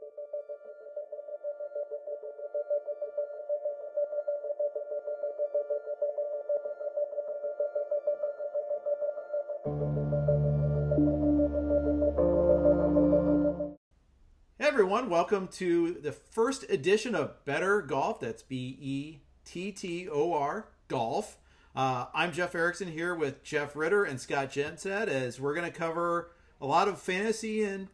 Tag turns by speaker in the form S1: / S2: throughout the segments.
S1: Hey everyone, welcome to the first edition of Bettor Golf. That's Bettor Golf. I'm Jeff Erickson here with Jeff Ritter and Scott Jenstad, as we're going to cover a lot of fantasy and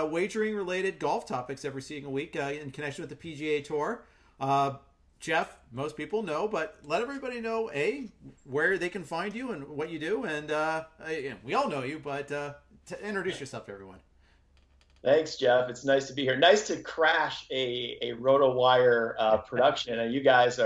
S1: wagering related golf topics every single week in connection with the PGA Tour. Jeff, most people know, but let everybody know, where they can find you and what you do. And we all know you, but to introduce yourself to everyone.
S2: Thanks, Jeff. It's nice to be here. Nice to crash a RotoWire production. And you guys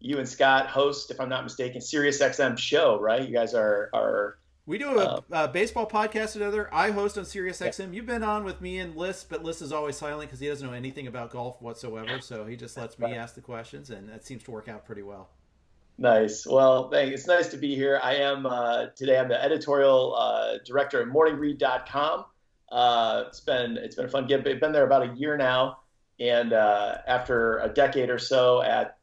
S2: you and Scott host, if I'm not mistaken, SiriusXM show, right? You guys are
S1: we do a baseball podcast together. I host on SiriusXM. Yeah. You've been on with me and Liss, but Liss is always silent because he doesn't know anything about golf whatsoever. So he just lets me ask the questions, and that seems to work out pretty well.
S2: Nice. Well, thanks. It's nice to be here. I am today. I'm the editorial director at Morningread.com. It's been a fun gig. I've been there about a year now, and after a decade or so at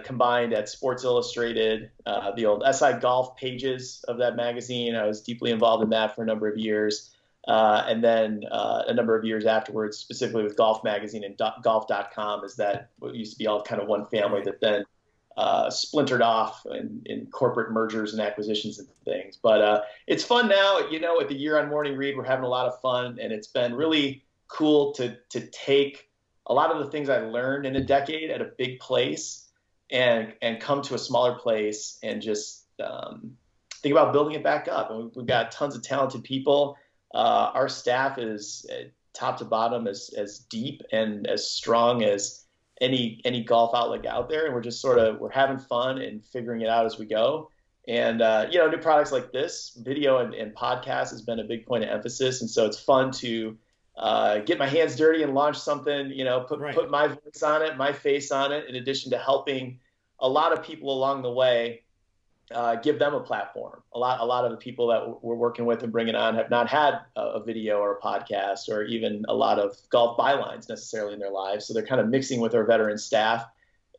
S2: combined at Sports Illustrated, the old SI Golf pages of that magazine, I was deeply involved in that for a number of years, and then a number of years afterwards, specifically with Golf Magazine and Golf.com, is that what used to be all kind of one family that then splintered off in corporate mergers and acquisitions and things. But it's fun now. With the year on Morning Read, we're having a lot of fun, and it's been really cool to take a lot of the things I learned in a decade at a big place and come to a smaller place and just think about building it back up. And we've got tons of talented people. Our staff is top to bottom as deep and as strong as any golf outlet out there, and we're just we're having fun and figuring it out as we go. And new products like this, video and podcast, has been a big point of emphasis, and so it's fun to get my hands dirty and launch something. Put my voice on it, my face on it, in addition to helping a lot of people along the way. Give them a platform. A lot of the people that we're working with and bringing on have not had a video or a podcast or even a lot of golf bylines necessarily in their lives. So they're kind of mixing with our veteran staff,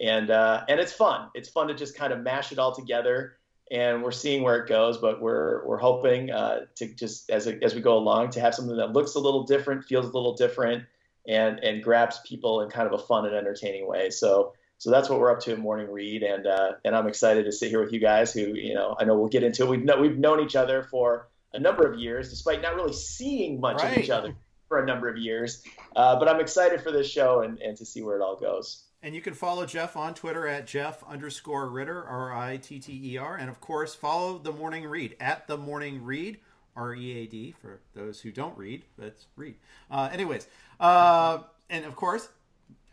S2: and it's fun. It's fun to just kind of mash it all together, and we're seeing where it goes. But we're hoping to just as we go along to have something that looks a little different, feels a little different, and grabs people in kind of a fun and entertaining way. So that's what we're up to in Morning Read, and I'm excited to sit here with you guys who, I know we'll get into it. We've known each other for a number of years, despite not really seeing much of each other for a number of years. But I'm excited for this show and to see where it all goes.
S1: And you can follow Jeff on Twitter at Jeff_Ritter, Ritter. And of course, follow The Morning Read at The Morning Read, READ, for those who don't read. That's read. And of course,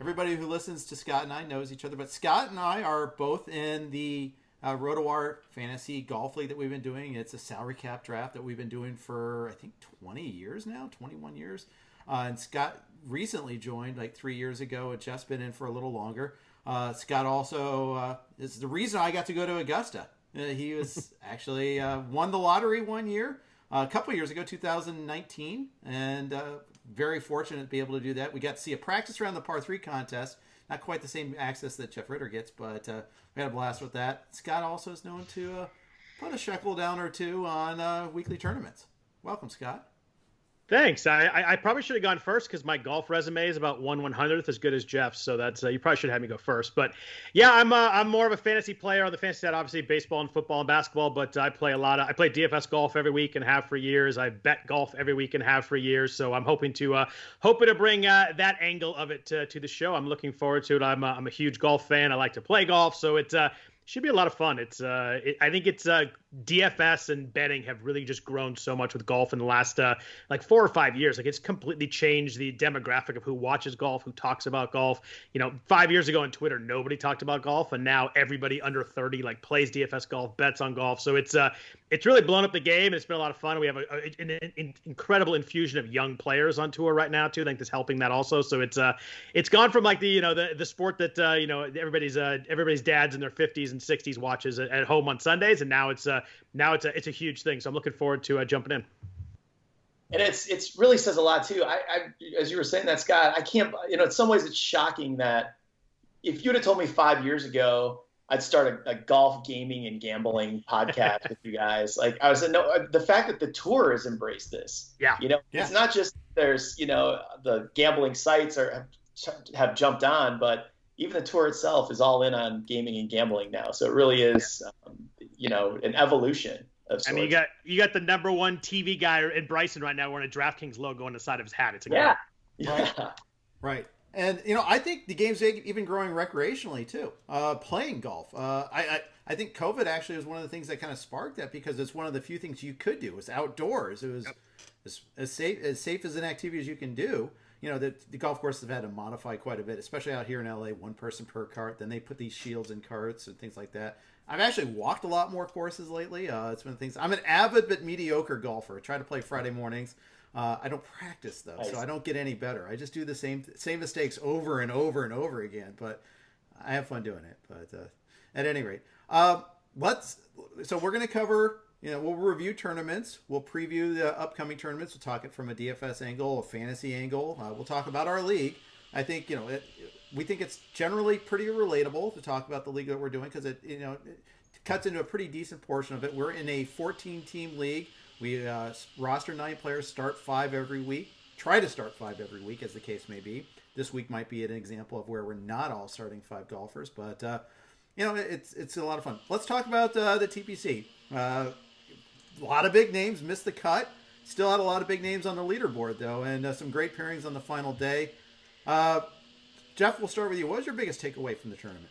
S1: everybody who listens to Scott and I knows each other, but Scott and I are both in the RotoWire Fantasy Golf League that we've been doing. It's a salary cap draft that we've been doing for, I think, 20 years now, 21 years. And Scott recently joined like 3 years ago. It's just been in for a little longer. Scott also is the reason I got to go to Augusta. He was actually won the lottery one year, a couple of years ago, 2019, and very fortunate to be able to do that. We got to see a practice round, the par 3 contest. Not quite the same access that Jeff Ritter gets, but we had a blast with that. Scott also is known to put a shekel down or two on weekly tournaments. Welcome, Scott.
S3: Thanks. I probably should have gone first because my golf resume is about 1/100th as good as Jeff's, so that's you probably should have me go first. But yeah, I'm more of a fantasy player on the fantasy side. Obviously, baseball and football and basketball, but I play DFS golf every week and have for years. I bet golf every week and have for years. So I'm hoping to bring that angle of it to the show. I'm looking forward to it. I'm a huge golf fan. I like to play golf, so it should be a lot of fun. I think it's DFS and betting have really just grown so much with golf in the last 4 or 5 years. Like, it's completely changed the demographic of who watches golf, who talks about golf. 5 years ago on Twitter, nobody talked about golf, and now everybody under 30 plays DFS golf, bets on golf. So it's really blown up the game, and it's been a lot of fun. We have an incredible infusion of young players on tour right now too. I think that's helping that also. So it's gone from the sport that everybody's dads in their 50s and 60s watches at home on Sundays, and now it's a huge thing. So I'm looking forward to jumping in.
S2: And it's really says a lot too. I as you were saying that, Scott, I can't, in some ways it's shocking that if you'd have told me 5 years ago I'd start a golf gaming and gambling podcast with you guys, like I was saying, no, the fact that the tour has embraced this, it's not just there's, the gambling sites have jumped on, but even the tour itself is all in on gaming and gambling now. So it really is, an evolution.
S3: I mean, you got the number one TV guy in Bryson right now wearing a DraftKings logo on the side of his hat. It's
S1: Right. And I think the game's even growing recreationally too. Playing golf. I think COVID actually was one of the things that kind of sparked that, because it's one of the few things you could do. It was outdoors. It was as safe as an activity as you can do. The golf courses have had to modify quite a bit, especially out here in LA. One person per cart. Then they put these shields in carts and things like that. I've actually walked a lot more courses lately. It's one of the things. I'm an avid but mediocre golfer. I try to play Friday mornings. I don't practice though, so I don't get any better. I just do the same mistakes over and over and over again. But I have fun doing it. But at any rate, so we're going to cover. We'll review tournaments. We'll preview the upcoming tournaments. We'll talk it from a DFS angle, a fantasy angle. We'll talk about our league. I think we think it's generally pretty relatable to talk about the league that we're doing, because it cuts into a pretty decent portion of it. We're in a 14-team league. We roster 9 players, start 5 every week. Try to start 5 every week, as the case may be. This week might be an example of where we're not all starting 5 golfers, but it's a lot of fun. Let's talk about the TPC. A lot of big names missed the cut. Still had a lot of big names on the leaderboard though, and some great pairings on the final day. Jeff, we'll start with you. What was your biggest takeaway from the tournament?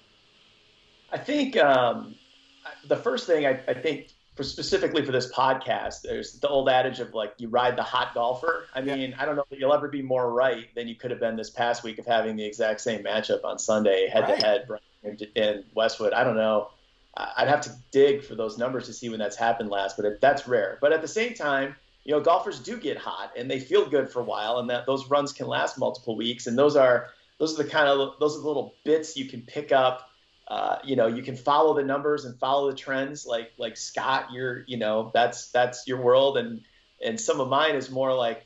S2: I think the first thing I think, specifically for this podcast, there's the old adage of like, you ride the hot golfer. I mean, I don't know that you'll ever be more right than you could have been this past week of having the exact same matchup on Sunday, head to head, and Westwood. I don't know. I'd have to dig for those numbers to see when that's happened last, but that's rare. But at the same time, golfers do get hot and they feel good for a while, and that those runs can last multiple weeks. And those are the little bits you can pick up. You can follow the numbers and follow the trends, like Scott, that's your world. And some of mine is more like,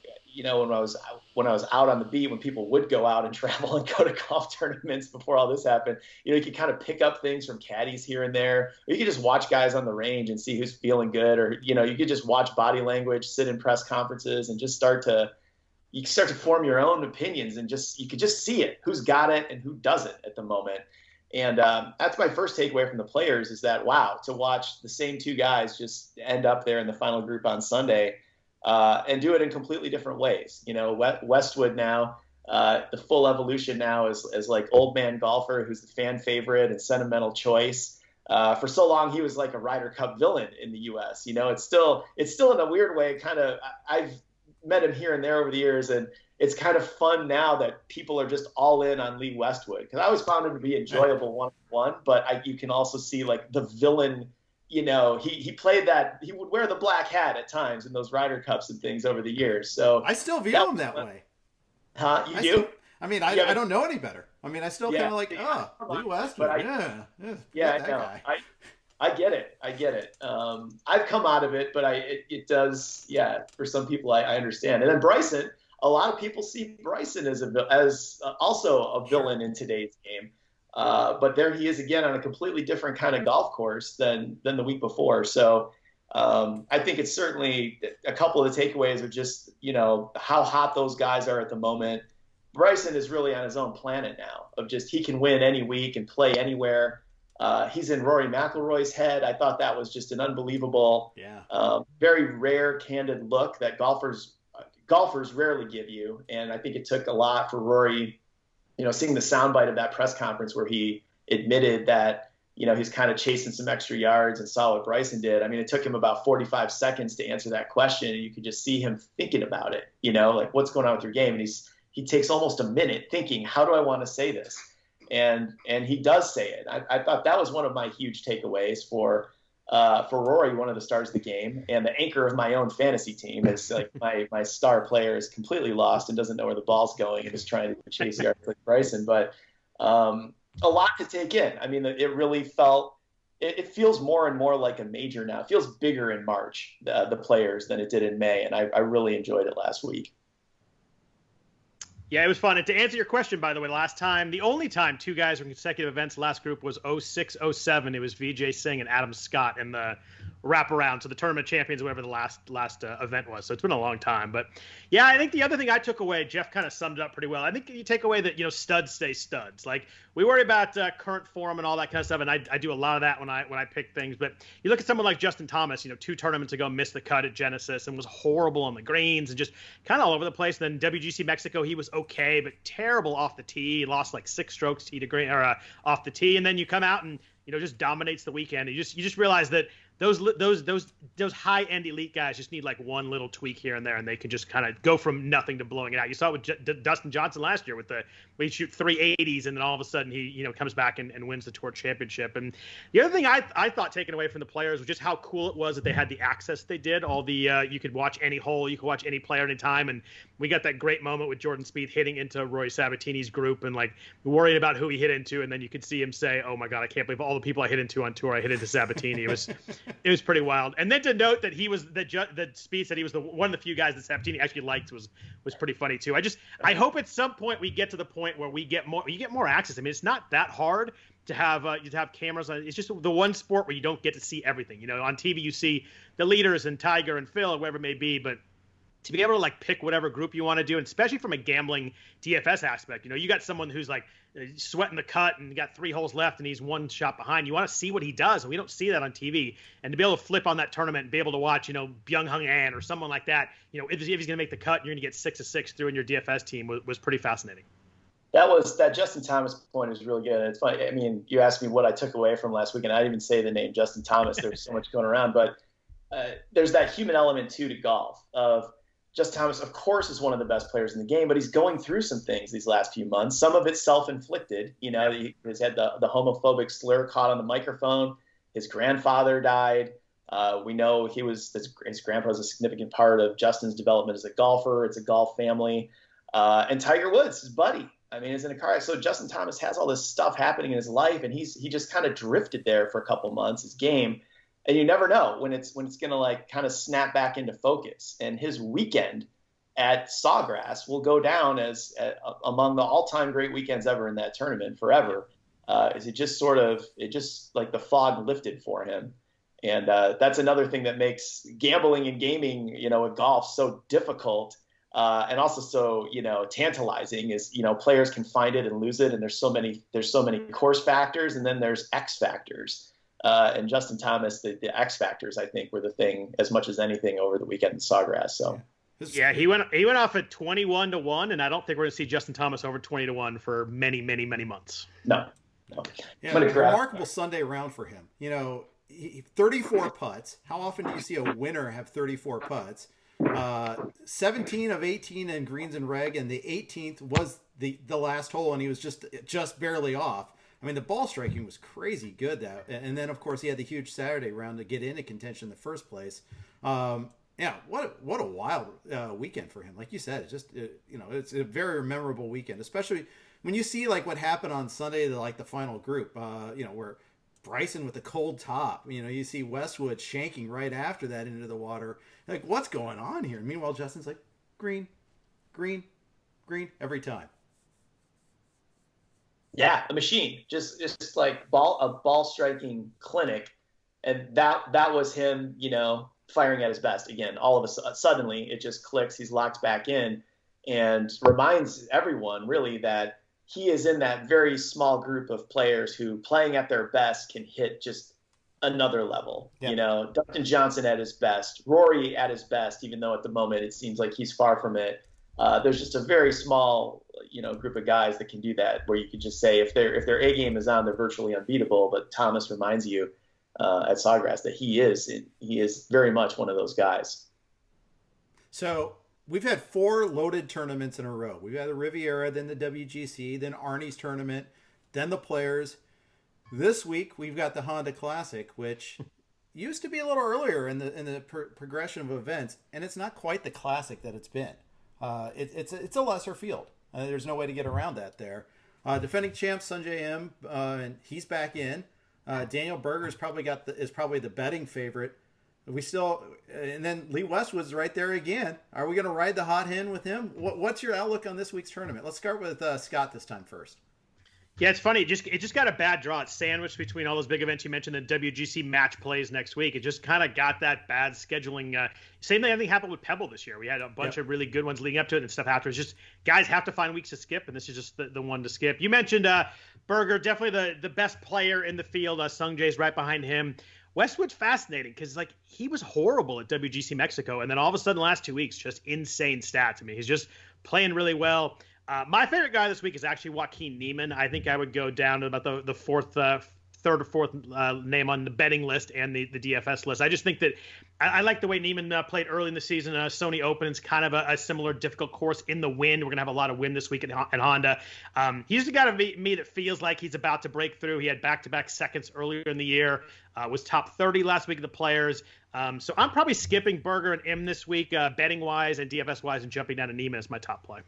S2: when I was out on the beat, when people would go out and travel and go to golf tournaments before all this happened, you could kind of pick up things from caddies here and there, or you could just watch guys on the range and see who's feeling good, or, you could just watch body language, sit in press conferences, and just start to form your own opinions, and you could just see it, who's got it and who doesn't at the moment. And that's my first takeaway from the players, is that, wow, to watch the same 2 guys just end up there in the final group on Sunday, and do it in completely different ways. Westwood now, the full evolution now is like old man golfer, who's the fan favorite and sentimental choice. For so long, he was like a Ryder Cup villain in the U.S. It's still in a weird way, kind of, I've met him here and there over the years, and it's kind of fun now that people are just all in on Lee Westwood, because I always found him to be enjoyable one-on-one, but you can also see like the villain. He played that. He would wear the black hat at times in those Ryder Cups and things over the years. So
S1: I still view him that way.
S2: Huh? You do?
S1: I don't know any better. I still kind of like, Lee Westwood. I know.
S2: I get it. I've come out of it, but it does. For some people, I understand. And then Bryson, a lot of people see Bryson as also a villain in today's game. But there he is again on a completely different kind of golf course than the week before. So I think it's certainly a couple of the takeaways are just, how hot those guys are at the moment. Bryson is really on his own planet now, of just, he can win any week and play anywhere. He's in Rory McIlroy's head. I thought that was just an unbelievable, very rare, candid look that golfers rarely give you. And I think it took a lot for Rory, seeing the soundbite of that press conference where he admitted that, he's kind of chasing some extra yards and saw what Bryson did. I mean, it took him about 45 seconds to answer that question, and you could just see him thinking about it, like, what's going on with your game? And he takes almost a minute thinking, how do I want to say this? And he does say it. I thought that was one of my huge takeaways for Rory, one of the stars of the game, and the anchor of my own fantasy team. Is like my star player is completely lost and doesn't know where the ball's going and is trying to chase yards like Bryson. But a lot to take in. I mean, it really felt it feels more and more like a major now. It feels bigger in March, the players, than it did in May, and I really enjoyed it last week.
S3: Yeah, it was fun. And to answer your question, by the way, the only time two guys were in consecutive events last group was 06-07. It was Vijay Singh and Adam Scott in the wraparound, so the tournament champions, whatever the last event was. So it's been a long time. But yeah, I think the other thing I took away, Jeff kind of summed it up pretty well. I think you take away that, studs stay studs. Like, we worry about current form and all that kind of stuff, and I do a lot of that when I pick things. But you look at someone like Justin Thomas, 2 tournaments ago, missed the cut at Genesis and was horrible on the greens and just kind of all over the place. And then WGC Mexico, he was okay, but terrible off the tee. He lost like 6 strokes tee to green, or off the tee, and then you come out and just dominates the weekend. You just realize that those high end elite guys just need like one little tweak here and there, and they can just kind of go from nothing to blowing it out. You saw it with Dustin Johnson last year where he shoot 380s, and then all of a sudden he comes back and wins the tour championship. And the other thing I thought taken away from the players was just how cool it was that they had the access they did. All the you could watch any hole, you could watch any player anytime, and we got that great moment with Jordan Spieth hitting into Roy Sabatini's group and like worrying about who he hit into, and then you could see him say, "Oh my God, I can't believe all the people I hit into on tour. I hit into Sabatini." It was pretty wild. And then to note that that Spieth said he was one of the few guys that Sabatini actually liked was pretty funny too. I hope at some point we get to the point where you get more access. I mean, it's not that hard to have cameras on. It's just the one sport where you don't get to see everything. On TV you see the leaders and Tiger and Phil or whoever it may be, but to be able to like pick whatever group you want to do, and especially from a gambling DFS aspect, you got someone who's like sweating the cut and got 3 holes left and he's 1 shot behind. You want to see what he does, and we don't see that on TV. And to be able to flip on that tournament and be able to watch, Byung-Hung An or someone like that, if he's going to make the cut and you're going to get 6 of 6 through in your DFS team was pretty fascinating.
S2: That Justin Thomas point is really good. It's funny. I mean, you asked me what I took away from last week, and I didn't even say the name Justin Thomas. There was so much going around, but there's that human element too to golf of Justin Thomas, of course, is one of the best players in the game, but he's going through some things these last few months. Some of it's self-inflicted. He's had the homophobic slur caught on the microphone. His grandfather died. We know his grandpa was a significant part of Justin's development as a golfer. It's a golf family. And Tiger Woods, his buddy, is in a car. So Justin Thomas has all this stuff happening in his life, and he just kind of drifted there for a couple months, his game. And you never know when it's going to like kind of snap back into focus. And his weekend at Sawgrass will go down as among the all-time great weekends ever in that tournament forever. It just like the fog lifted for him. And that's another thing that makes gambling and gaming, with golf so difficult and also so, tantalizing is, players can find it and lose it. And there's so many course factors, and then there's X factors. And Justin Thomas, the X factors, I think, were the thing as much as anything over the weekend in Sawgrass. So,
S3: yeah, he went off at 21-1, and I don't think we're going to see Justin Thomas over 20-1 for many, many, many months.
S2: No.
S1: Yeah, remarkable Sunday round for him. 34 putts. How often do you see a winner have 34 putts? 17 of 18 in greens and reg, and the 18th was the last hole, and he was just barely off. The ball striking was crazy good and then of course he had the huge Saturday round to get into contention in the first place. What a wild weekend for him. Like you said, it's a very memorable weekend, especially when you see like what happened on Sunday, the final group, where Bryson with the cold top, you see Westwood shanking right after that into the water. Like, what's going on here? Meanwhile, Justin's like green, green, green every time.
S2: Yeah, a machine, just like a ball striking clinic, and that was him, firing at his best again. All of a suddenly, it just clicks. He's locked back in, and reminds everyone really that he is in that very small group of players who, playing at their best, can hit just another level. Yeah. Dustin Johnson at his best, Rory at his best, even though at the moment it seems like he's far from it. There's just a very small, group of guys that can do that, where you could just say if their A game is on, they're virtually unbeatable. But Thomas reminds you at Sawgrass that he is very much one of those guys.
S1: So we've had 4 loaded tournaments in a row. We've had the Riviera, then the WGC, then Arnie's tournament, then the Players. This week we've got the Honda Classic, which used to be a little earlier in the progression of events, and it's not quite the classic that it's been. It's a lesser field. There's no way to get around that there. Defending champ Sungjae M, and he's back in. Daniel Berger is probably the betting favorite. And then Lee Westwood's right there again. Are we going to ride the hot hand with him? What's your outlook on this week's tournament? Let's start with Scott this time first.
S3: Yeah, it's funny. It just got a bad draw. It's sandwiched between all those big events you mentioned. The WGC match plays next week. It just kind of got that bad scheduling. Same thing I think happened with Pebble this year. We had a bunch of really good ones leading up to it and stuff after. It's just guys have to find weeks to skip, and this is just the one to skip. You mentioned Berger, definitely the best player in the field. Sungjae's right behind him. Westwood's fascinating because he was horrible at WGC Mexico, and then all of a sudden the last 2 weeks, just insane stats. I mean, he's just playing really well. My favorite guy this week is actually Joaquin Niemann. I think I would go down to about the third or fourth name on the betting list and the DFS list. I just think that I like the way Niemann played early in the season. Sony Open is kind of a similar difficult course in the wind. We're going to have a lot of wind this week at Honda. He's the guy to me that feels like he's about to break through. He had back-to-back seconds earlier in the year, was top 30 last week of the Players. So I'm probably skipping Berger and M this week, betting-wise and DFS-wise, and jumping down to Niemann as my top play.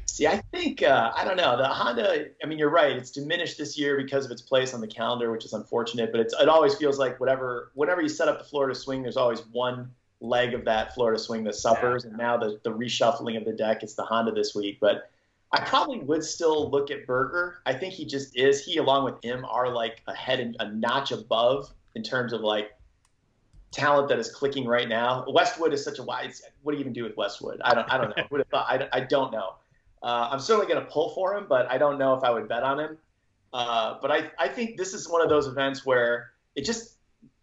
S2: See, I think, I don't know, the Honda, I mean, you're right. It's diminished this year because of its place on the calendar, which is unfortunate, but it always feels like whenever you set up the Florida swing, there's always one leg of that Florida swing that suffers, and now the reshuffling of the deck, it's the Honda this week. But I probably would still look at Berger. I think he along with him are like a notch above in terms of like talent that is clicking right now. Westwood is such a wide, what do you even do with Westwood? I don't know. Who would have thought? I don't know. I'm certainly going to pull for him, but I don't know if I would bet on him. But I think this is one of those events where it just,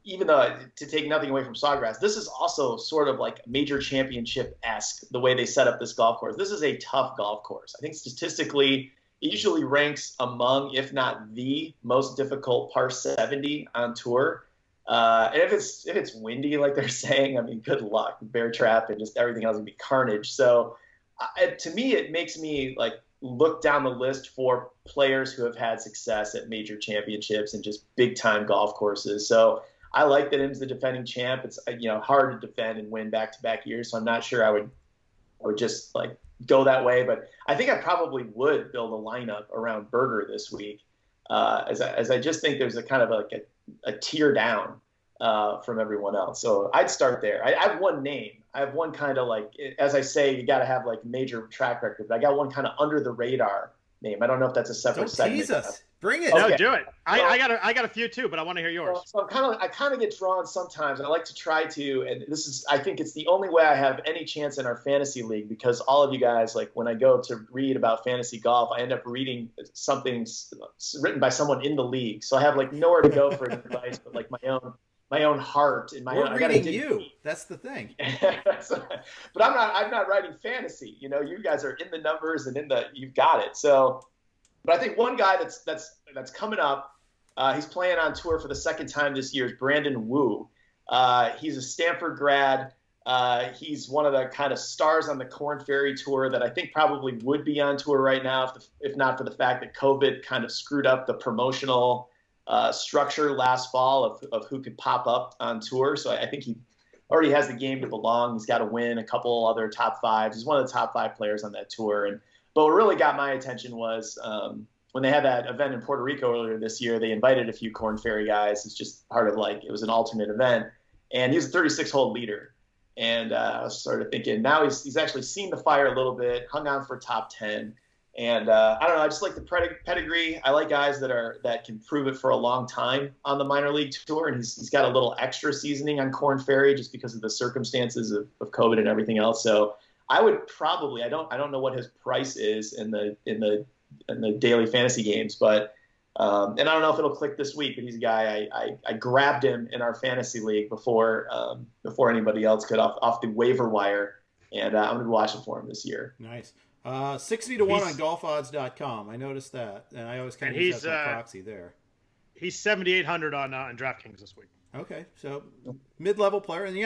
S2: even though to take nothing away from Sawgrass, this is also sort of like major championship-esque, the way they set up this golf course. This is a tough golf course. I think statistically, it usually ranks among, if not the most difficult par 70 on tour. And if it's windy, like they're saying, I mean, good luck. Bear trap and just everything else would be carnage. So to me, it makes me like look down the list for players who have had success at major championships and just big time golf courses. So I like that Im's the defending champ. It's hard to defend and win back-to-back years. So I'm not sure I would just like go that way. But I think I probably would build a lineup around Berger this week, as I just think there's a kind of like a tier down from everyone else. So I'd start there. I have one name. I have one kind of like, as I say, you got to have like major track record, but I got one kind of under the radar name. I don't know if that's a separate segment.
S1: Tease us. Bring it.
S3: Okay. No, do it. I got a few too, but I want to hear yours.
S2: So I kind of get drawn sometimes. I like to try to, and I think it's the only way I have any chance in our fantasy league, because all of you guys, like when I go to read about fantasy golf, I end up reading something written by someone in the league. So I have like nowhere to go for advice, but like my own heart and my
S1: We're
S2: own.
S1: reading you. That's the thing.
S2: But I'm not writing fantasy. You guys are in the numbers and you've got it. So, but I think one guy that's coming up, he's playing on tour for the second time this year, is Brandon Wu. He's a Stanford grad. He's one of the kind of stars on the Korn Ferry Tour that I think probably would be on tour right now if not for the fact that COVID kind of screwed up the promotional structure last fall of who could pop up on tour. So I think he already has the game to belong. He's got to win a couple other top fives. He's one of the top 5 players on that tour. But what really got my attention was when they had that event in Puerto Rico earlier this year, they invited a few Korn Ferry guys. It's just part of it was an alternate event. And he was a 36-hole leader. And I was sort of thinking, now he's actually seen the fire a little bit, hung on for top 10. And I don't know, I just like the pedigree. I like guys that can prove it for a long time on the minor league tour. And he's got a little extra seasoning on Korn Ferry just because of the circumstances of COVID and everything else. So I would probably, I don't know what his price is in the daily fantasy games, but and I don't know if it'll click this week, but he's a guy I grabbed him in our fantasy league before anybody else could off the waiver wire, and I'm gonna be watching for him this year.
S1: Nice. 60 to 1 on golfodds.com. I noticed that, and I always kind of use that proxy there.
S3: He's 7,800 on DraftKings this week.
S1: Okay, so mid-level player, and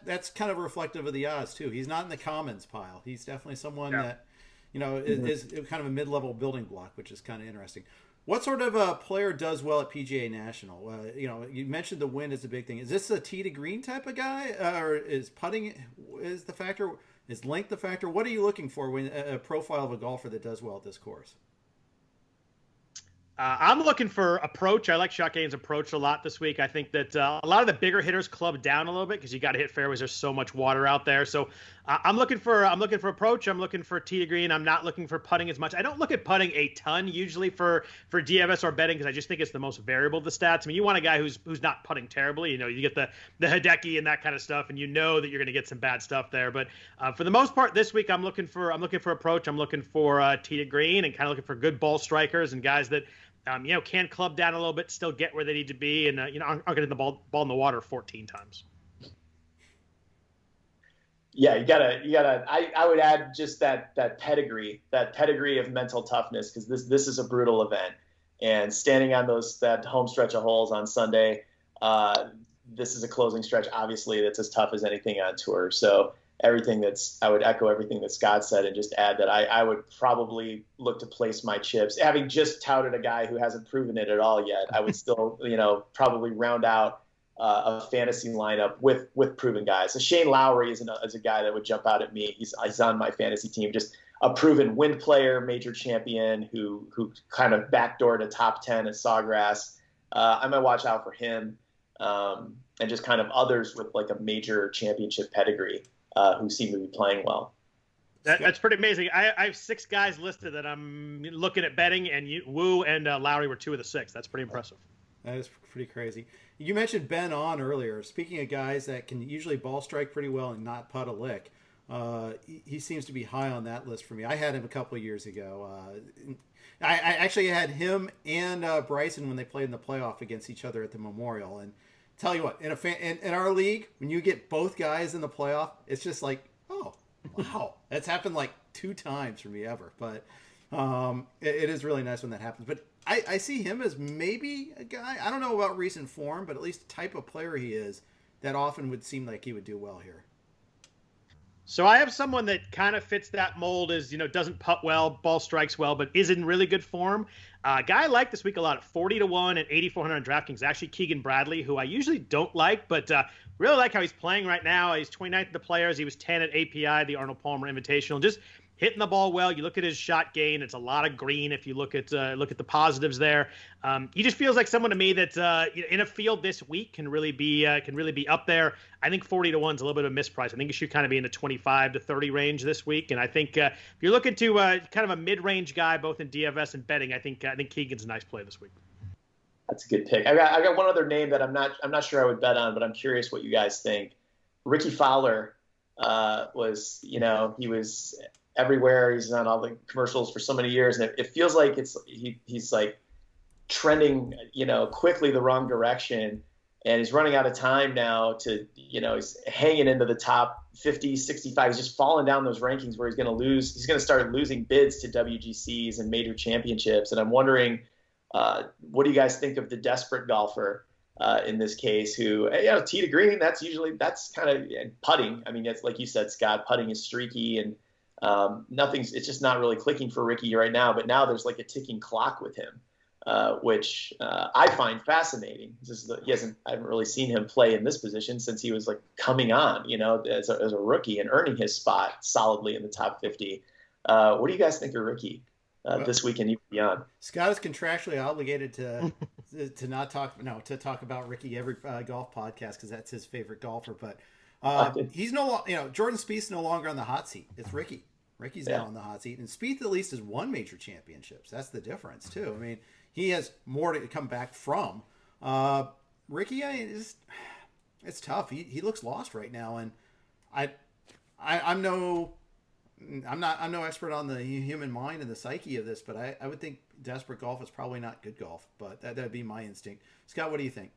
S1: that's kind of reflective of the odds too. He's not in the commons pile. He's definitely someone that is kind of a mid-level building block, which is kind of interesting. What sort of a player does well at PGA National? You mentioned the wind is a big thing. Is this a tee to green type of guy, or is putting is the factor? Is length the factor? What are you looking for when a profile of a golfer that does well at this course?
S3: I'm looking for approach. I like Sungjae's approach a lot this week. I think that a lot of the bigger hitters club down a little bit because you got to hit fairways. There's so much water out there. So I'm looking for approach. I'm looking for tee to green. I'm not looking for putting as much. I don't look at putting a ton usually for DFS or betting because I just think it's the most variable of the stats. I mean, you want a guy who's not putting terribly. You know, you get the Hideki and that kind of stuff, and you know that you're going to get some bad stuff there. But for the most part, this week I'm looking for approach. I'm looking for tee to green and kind of looking for good ball strikers and guys that can club down a little bit, still get where they need to be, and aren't getting the ball in the water 14 times.
S2: Yeah, you gotta. I would add just that pedigree of mental toughness, because this is a brutal event, and standing on that home stretch of holes on Sunday, this is a closing stretch, obviously, that's as tough as anything on tour. So I would echo everything that Scott said and just add that I would probably look to place my chips. Having just touted a guy who hasn't proven it at all yet, I would still, probably round out a fantasy lineup with proven guys. So Shane Lowry is a guy that would jump out at me. He's on my fantasy team, just a proven win player, major champion who kind of backdoored a top 10 at Sawgrass. I might watch out for him, and just kind of others with like a major championship pedigree. Who seem to be playing well.
S3: That's pretty amazing. I have 6 guys listed that I'm looking at betting, and Wu and Lowry were 2 of the 6. That's pretty impressive.
S1: That is pretty crazy. You mentioned Ben On earlier. Speaking of guys that can usually ball strike pretty well and not putt a lick, he seems to be high on that list for me. I had him a couple of years ago. I actually had him and Bryson when they played in the playoff against each other at the Memorial, and tell you what, in our league, when you get both guys in the playoff, it's just like, oh, wow. That's happened like 2 times for me ever. But it is really nice when that happens. But I see him as maybe a guy, I don't know about recent form, but at least the type of player he is, that often would seem like he would do well here.
S3: So I have someone that kind of fits that mold, as doesn't putt well, ball strikes well, but is in really good form. Guy I like this week a lot at 40-1 and 8,400 on DraftKings. Actually, Keegan Bradley, who I usually don't like, but really like how he's playing right now. He's 29th at the Players. He was 10 at API, the Arnold Palmer Invitational. Just hitting the ball well. You look at his shot gain; it's a lot of green. If you look at the positives there, he just feels like someone to me that in a field this week can really be up there. I think 40-1 is a little bit of a misprice. I think it should kind of be in the 25 to 30 range this week. And I think if you're looking to kind of a mid-range guy, both in DFS and betting, I think Keegan's a nice play this week.
S2: That's a good pick. I got one other name that I'm not sure I would bet on, but I'm curious what you guys think. Ricky Fowler was he was everywhere. He's on all the commercials for so many years, and it feels like he's like trending, quickly the wrong direction, and he's running out of time now to, he's hanging into the top 50, 65. He's just falling down those rankings where he's going to start losing bids to WGCs and major championships. And I'm wondering, what do you guys think of the desperate golfer in this case who, tee to green, that's kind of putting. I mean, it's like you said, Scott, putting is streaky, and it's just not really clicking for Ricky right now. But now there's like a ticking clock with him, which I find fascinating. I haven't really seen him play in this position since he was like coming on, as a rookie and earning his spot solidly in the top 50. What do you guys think of Ricky this week and even beyond?
S1: Scott is contractually obligated to talk about Ricky every golf podcast because that's his favorite golfer. But he's Jordan Spieth's no longer on the hot seat. It's Ricky. Ricky's now on the hot seat, and Spieth at least has won major championships. That's the difference too. I mean, he has more to come back from. Ricky, it's tough. He looks lost right now, and I'm no expert on the human mind and the psyche of this, but I would think desperate golf is probably not good golf. But that'd be my instinct. Scott, what do you think?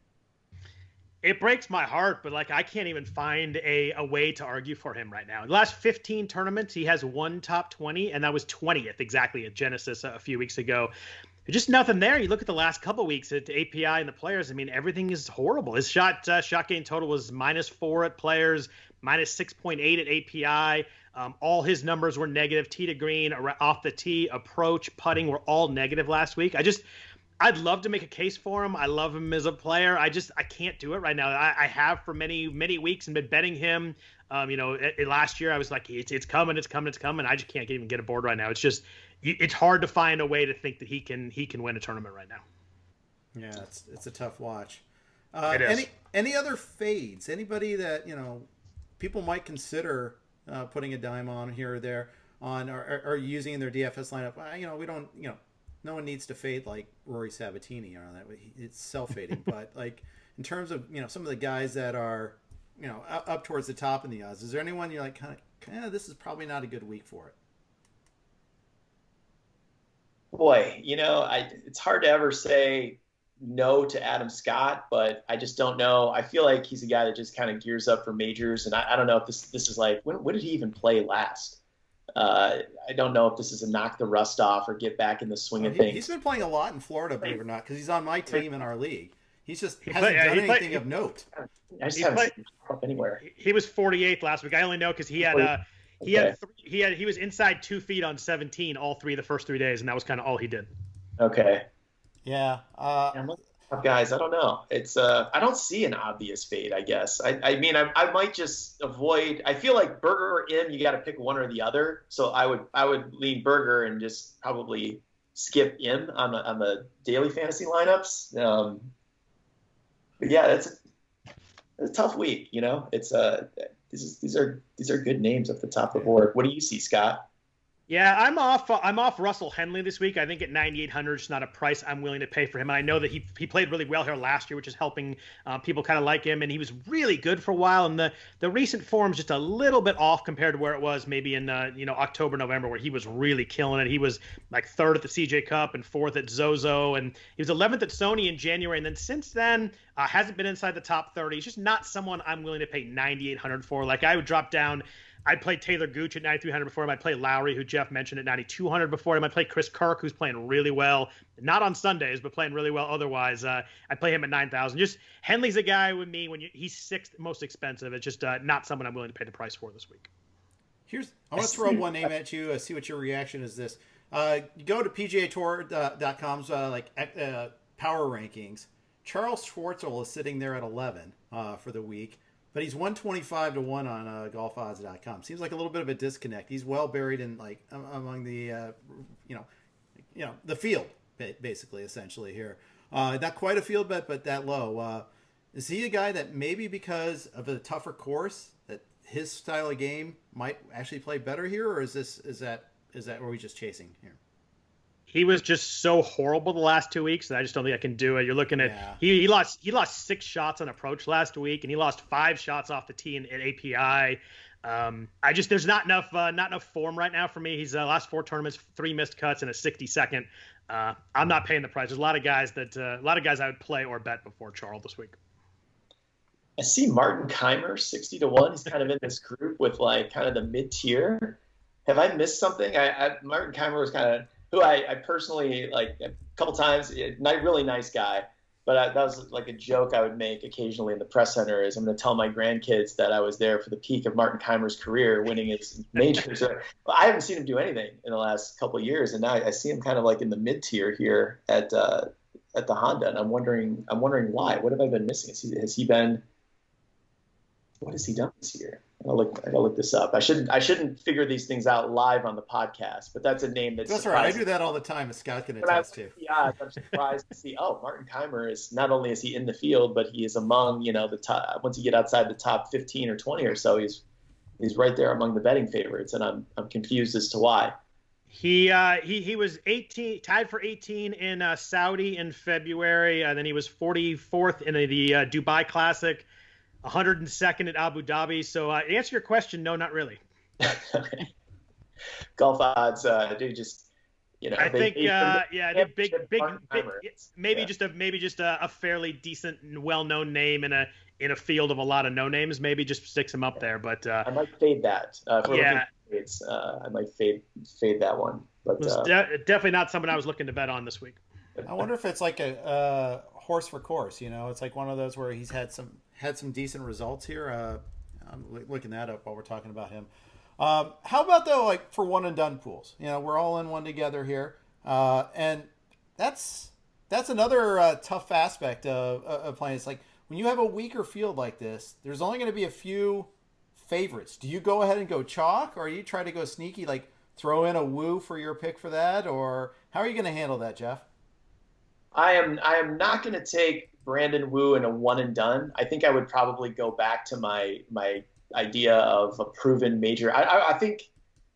S3: It breaks my heart, but I can't even find a way to argue for him right now. The last 15 tournaments, he has one top 20, and that was 20th exactly at Genesis a few weeks ago. There's just nothing there. You look at the last couple of weeks at API and the Players. I mean, everything is horrible. His shot gain total was -4 at Players, -6.8 at API. All his numbers were negative. Tee to green, off the tee, approach, putting were all negative last week. I'd love to make a case for him. I love him as a player. I can't do it right now. I have for many, many weeks and been betting him. Last year I was like, it's coming. I just can't even get aboard right now. it's hard to find a way to think that he can win a tournament right now.
S1: Yeah, it's a tough watch.
S3: It is.
S1: Any other fades? Anybody that people might consider putting a dime on here or there on or using in their DFS lineup? We don't. No one needs to fade like Rory Sabatini on that. It's self-fading, but like in terms of some of the guys that are up towards the top in the odds, is there anyone you're like kind of this is probably not a good week for it?
S2: Boy, it's hard to ever say no to Adam Scott, but I just don't know. I feel like he's a guy that just kind of gears up for majors, and I don't know if this is like when did he even play last? I don't know if this is a knock the rust off or get back in the swing of things.
S1: He's been playing a lot in Florida, believe it or not, because he's on my team in our league. He's just hasn't done anything of note.
S2: I just haven't seen him up anywhere.
S3: He was 48th last week. I only know because he was inside 2 feet on 17 all 3 of the first 3 days, and that was kind of all he did.
S2: Okay.
S1: Yeah.
S2: Guys, I don't know. It's I don't see an obvious fade, I guess. I mean, I might just avoid. I feel like Berger or M, you got to pick one or the other. So I would lean Berger and just probably skip M on the daily fantasy lineups. But yeah, it's a tough week. It's these are good names at the top of the board. What do you see, Scott?
S3: Yeah, I'm off Russell Henley this week. I think at 9,800 is not a price I'm willing to pay for him. And I know that he played really well here last year, which is helping people kind of like him. And he was really good for a while. And the recent form's just a little bit off compared to where it was maybe in October, November, where he was really killing it. He was like 3rd at the CJ Cup and 4th at Zozo, and he was 11th at Sony in January. And then since then, hasn't been inside the top 30. He's just not someone I'm willing to pay 9,800 for. Like I would drop down. I'd play Taylor Gooch at 9,300 before him. I'd play Lowry, who Jeff mentioned, at 9,200 before him. I'd play Chris Kirk, who's playing really well, not on Sundays, but playing really well otherwise. I'd play him at 9,000. Just Henley's a guy with me when he's 6th most expensive. It's just not someone I'm willing to pay the price for this week.
S1: I want to throw one name at you. See what your reaction is. This you go to PGAtour.com's power rankings. Charles Schwartzel is sitting there at 11 for the week. But he's 125 to 1 on golfodds.com. Seems like a little bit of a disconnect. He's well buried in among the the field, basically, essentially here. Not quite a field bet, but that low. Is he a guy that maybe because of a tougher course that his style of game might actually play better here, or is that are we just chasing here?
S3: He was just so horrible the last 2 weeks that I just don't think I can do it. You're looking at he lost 6 shots on approach last week, and he lost 5 shots off the tee at API. There's not enough form right now for me. He's last 4 tournaments, 3 missed cuts and a 62nd. I'm not paying the price. There's a lot of guys I would play or bet before Charles this week.
S2: I see Martin Kaymer 60 to 1. He's kind of in this group with like kind of the mid tier. Have I missed something? Martin Kaymer was kind of who I personally like a couple times. Really nice guy, but that was like a joke I would make occasionally in the press center. Is I'm going to tell my grandkids that I was there for the peak of Martin Kaymer's career, winning his majors. I haven't seen him do anything in the last couple of years, and now I see him kind of like in the mid tier here at the Honda, and I'm wondering why. What have I been missing? Has he been? What has he done this year? I gotta look this up. I shouldn't figure these things out live on the podcast, but that's a name that's
S1: all right. I do that all the time, as Scott can attest to.
S2: Yeah, I'm surprised to see. Oh, Martin Kaymer is not only is he in the field, but he is among the top. Once you get outside the top 15 or 20 or so, he's right there among the betting favorites, and I'm confused as to why.
S3: He was 18, tied for 18 in Saudi in February, and then he was 44th in the Dubai Classic. 102nd at Abu Dhabi. So to answer your question, no, not really.
S2: Okay. Golf odds, do just
S3: I think maybe just a fairly decent, well-known name in a field of a lot of no names. Maybe just sticks him up there. But
S2: I might fade that. I might fade that one. But
S3: definitely not someone I was looking to bet on this week.
S1: I wonder if it's like a horse for course. It's like one of those where he's had some decent results here. I'm looking that up while we're talking about him. How about though, like for one and done pools? We're all in one together here, and that's another tough aspect of playing. It's like when you have a weaker field like this, there's only going to be a few favorites. Do you go ahead and go chalk, or you try to go sneaky, like throw in a Woo for your pick for that, or how are you going to handle that, Jeff?
S2: I am not going to take Brandon Wu in a one and done. I think I would probably go back to my idea of a proven major. I think,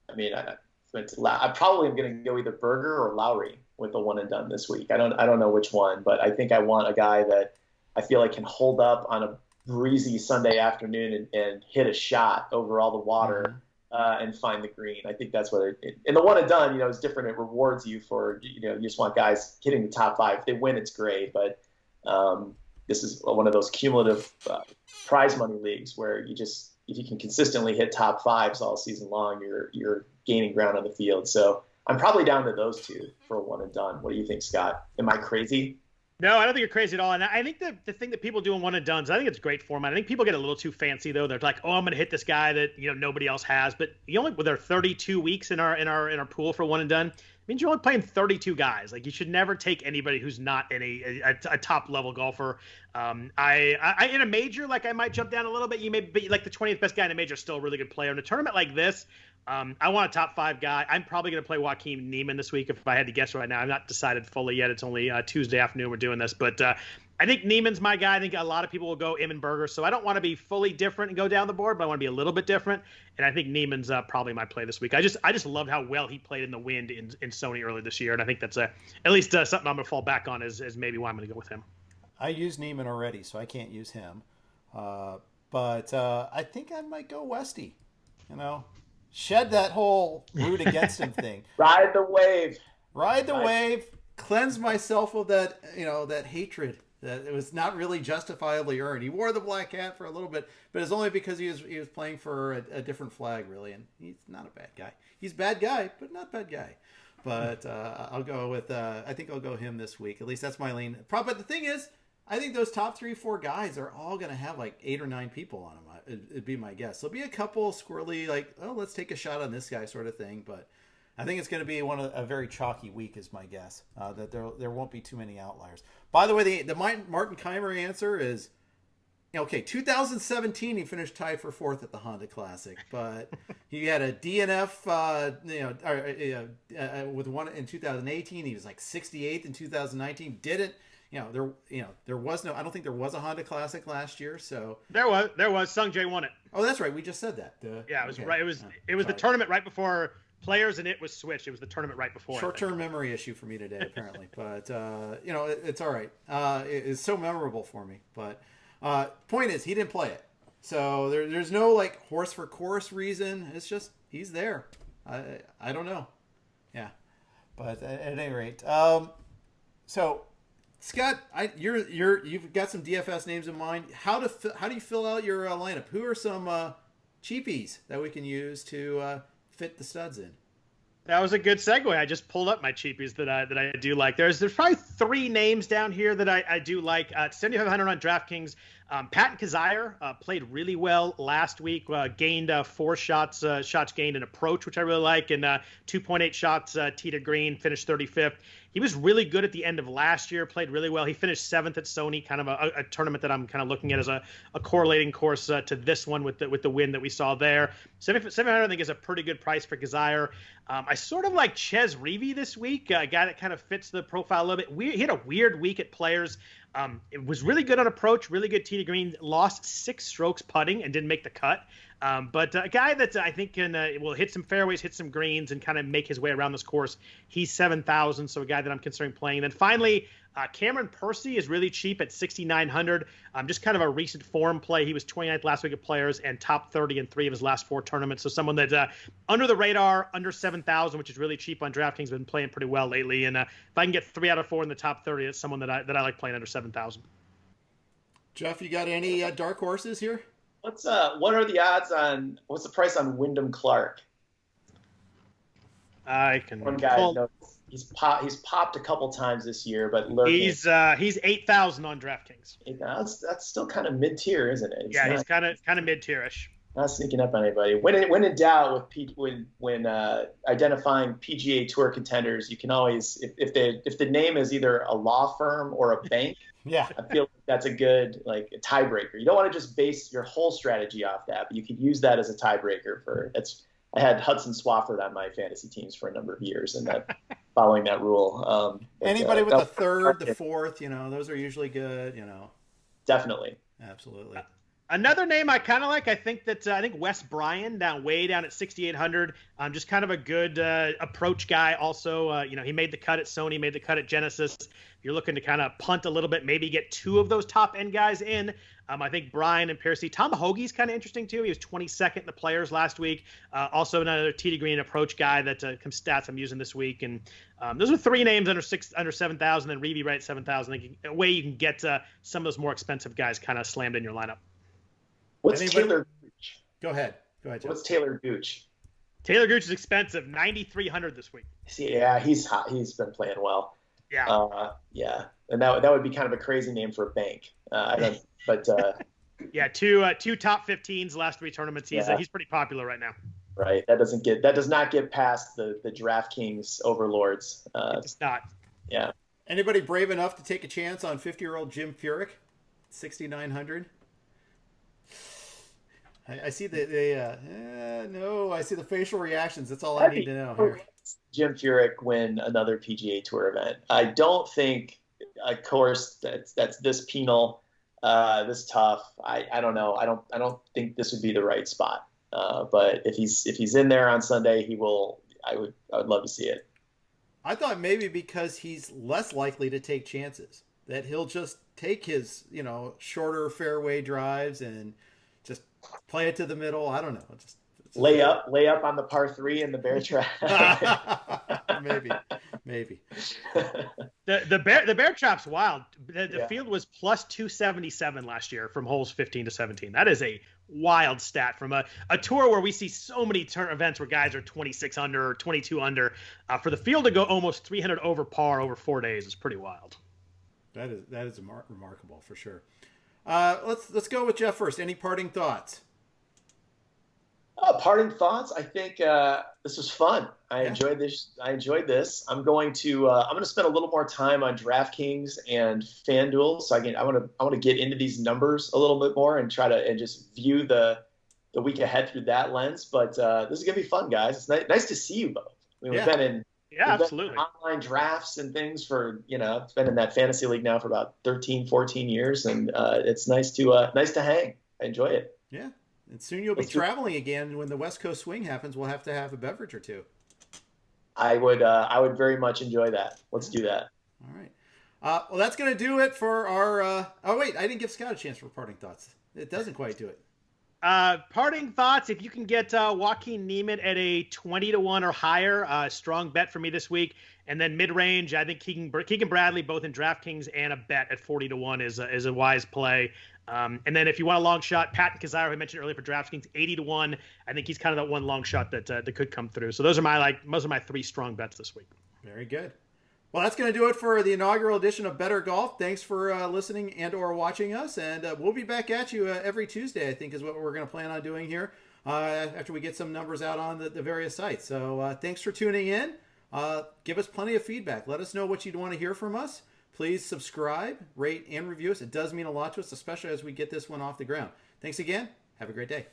S2: I mean, I probably am going to go either Berger or Lowry with a one and done this week. I don't know which one, but I think I want a guy that I feel like can hold up on a breezy Sunday afternoon and hit a shot over all the water. And find the green. I think that's what and the one and done, is different. It rewards you for, you just want guys hitting the top 5. If they win, it's great. But this is one of those cumulative prize money leagues where if you can consistently hit top 5s all season long, you're gaining ground on the field. So I'm probably down to those two for a one and done. What do you think, Scott? Am I crazy?
S3: No, I don't think you're crazy at all. And I think the thing that people do in one and dones, I think it's great format. I think people get a little too fancy though. They're like, oh, I'm going to hit this guy that nobody else has. But with our 32 weeks in our pool for one and done, it means you're only playing 32 guys. Like you should never take anybody who's not in a top level golfer. I in a major, like I might jump down a little bit. You may be like the 20th best guy in a major, is still a really good player. In a tournament like this, I want a top 5 guy. I'm probably going to play Joaquin Niemann this week if I had to guess right now. I'm not decided fully yet. It's only Tuesday afternoon we're doing this. But I think Niemann's my guy. I think a lot of people will go Im and Berger. So I don't want to be fully different and go down the board, but I want to be a little bit different. And I think Niemann's probably my play this week. I just loved how well he played in the wind in Sony earlier this year. And I think that's at least something I'm going to fall back on is maybe why I'm going to go with him.
S1: I used Niemann already, so I can't use him. But I think I might go Westy, Shed that whole root against him thing.
S2: Ride the wave.
S1: Ride the wave. Cleanse myself of that, that hatred that it was not really justifiably earned. He wore the black hat for a little bit, but it's only because he was playing for a different flag, really. And he's not a bad guy. He's a bad guy, but not a bad guy. But I'll go with. I think I'll go him this week. At least that's my lean. But the thing is, I think those top 3-4 guys are all going to have like 8 or 9 people on them. It'd be my guess. There'll be a couple squirrely, like, oh, let's take a shot on this guy sort of thing. But I think it's going to be a very chalky week is my guess. That there won't be too many outliers. By the way, the Martin Kaymer answer is, okay, 2017 he finished tied for 4th at the Honda Classic, but he had a DNF, with one in 2018. He was like 68th in 2019. Didn't. There was no. I don't think there was a Honda Classic last year. So
S3: there was. Sungjae won it.
S1: Oh, that's right. We just said that.
S3: Yeah, it was right. It was the tournament right before players and it was switched. It was the tournament right before.
S1: Short-term memory issue for me today, apparently. But it's all right. It's so memorable for me. But point is, he didn't play it. So there's no like horse for course reason. It's just he's there. I don't know. Yeah, but at any rate, so. Scott, you've got some DFS names in mind. How do you fill out your lineup? Who are some cheapies that we can use to fit the studs in?
S3: That was a good segue. I just pulled up my cheapies that I do like. There's probably 3 names down here that I do like. 7,500 on DraftKings. Patton Kizzire played really well last week. Gained 4 shots gained in approach, which I really like, and 2.8 shots tee to green. Finished 35th. He was really good at the end of last year. Played really well. He finished 7th at Sony, kind of a tournament that I'm kind of looking at as a correlating course to this one with the win that we saw there. 700 I think is a pretty good price for Kizzire. I sort of like Ches Reavie this week. A guy that kind of fits the profile a little bit. He had a weird week at Players. It was really good on approach, really good tee to green. Lost 6 strokes putting and didn't make the cut. But a guy that I think will hit some fairways, hit some greens, and kind of make his way around this course. He's 7,000, so a guy that I'm considering playing. Then finally, Cameron Percy is really cheap at 6,900. Just kind of a recent form play. He was 29th last week at Players and top 30 in 3 of his last 4 tournaments. So someone that under the radar, under 7,000, which is really cheap on DraftKings, been playing pretty well lately. And if I can get 3 out of 4 in the top 30, it's someone that I like playing under 7,000.
S1: Jeff, you got any dark horses here?
S2: What are the odds on what's the price on Wyndham Clark?
S3: I can.
S2: One guy he's popped a couple times this year, but lurking.
S3: He's 8,000 on DraftKings.
S2: That's still kind of mid tier, isn't it?
S3: He's kind of mid tierish.
S2: Not sneaking up on anybody. When in doubt, when identifying PGA Tour contenders, you can always if the name is either a law firm or a bank.
S1: Yeah,
S2: I feel like that's a good a tiebreaker. You don't want to just base your whole strategy off that, but you could use that as a tiebreaker I had Hudson Swafford on my fantasy teams for a number of years, and that following that rule.
S1: Anybody with the third, the fourth, those are usually good.
S2: Definitely,
S1: absolutely.
S3: Another name I kind of like, I think Wes Bryan way down at 6,800. Just kind of a good approach guy. Also, he made the cut at Sony, made the cut at Genesis. If you're looking to kind of punt a little bit, maybe get two of those top end guys in. I think Bryan and Piercy. Tom Hoagie's kind of interesting too. He was 22nd in the players last week. Also another tee to green approach guy that some stats I'm using this week. And those are three names under 7,000, and Reeby right at 7,000. A way you can get some of those more expensive guys kind of slammed in your lineup.
S2: What's Taylor Gooch?
S1: Go ahead, Jeff.
S2: What's Taylor Gooch?
S3: Taylor Gooch is expensive, 9,300 this week.
S2: Yeah, he's hot. He's been playing well.
S3: Yeah.
S2: Yeah, and that would be kind of a crazy name for a bank.
S3: Yeah, two top 15s last three tournaments. He's pretty popular right now.
S2: Right. That does not get past the DraftKings overlords.
S3: It's not.
S2: Yeah.
S1: Anybody brave enough to take a chance on 50-year-old Jim Furyk, 6,900? I see no. I see the facial reactions. That's all I need to know here.
S2: Jim Furyk win another PGA Tour event. I don't think a course that's this penal, this tough. I don't know. I don't think this would be the right spot. But if he's in there on Sunday, he will. I would love to see it.
S1: I thought maybe because he's less likely to take chances, that he'll just take his shorter fairway drives and just play it to the middle. I don't know. Just
S2: lay up on the par 3 in the bear trap.
S1: maybe.
S3: The bear trap's wild. The field was plus 277 last year from holes 15 to 17. That is a wild stat from a tour where we see so many events where guys are 26 under or 22 under. For the field to go almost 300 over par over 4 days is pretty wild.
S1: That is remarkable for sure. Let's go with Jeff first. Any parting thoughts?
S2: Parting thoughts. I think this was fun. I enjoyed this. I'm going to spend a little more time on DraftKings and FanDuel, so I want to get into these numbers a little bit more and try to just view the week ahead through that lens. But this is gonna be fun, guys. It's nice to see you both. We've been in
S3: absolutely
S2: online drafts and things for it's been in that fantasy league now for about 13, 14 years, and it's nice to hang. I enjoy it.
S1: Yeah. And soon you'll be traveling again. When the West Coast swing happens, we'll have to have a beverage or two.
S2: I would very much enjoy that. Let's do that.
S1: All right. Well, that's going to do it for our... Oh, wait. I didn't give Scott a chance for parting thoughts. It doesn't quite do it.
S3: Parting thoughts, if you can get Joaquin Niemann at a 20-1 or higher, strong bet for me this week. And then mid-range, I think Keegan Bradley, both in DraftKings and a bet at 40-1 is a wise play. And then if you want a long shot, Patton Kizzire, who I mentioned earlier for DraftKings, 80-1. I think he's kind of that one long shot that could come through. So those are my 3 strong bets this week.
S1: Very good. Well, that's going to do it for the inaugural edition of Bettor Golf. Thanks for listening and or watching us. And we'll be back at you every Tuesday, I think, is what we're going to plan on doing here after we get some numbers out on the various sites. So thanks for tuning in. Give us plenty of feedback. Let us know what you'd want to hear from us. Please subscribe, rate, and review us. It does mean a lot to us, especially as we get this one off the ground. Thanks again. Have a great day.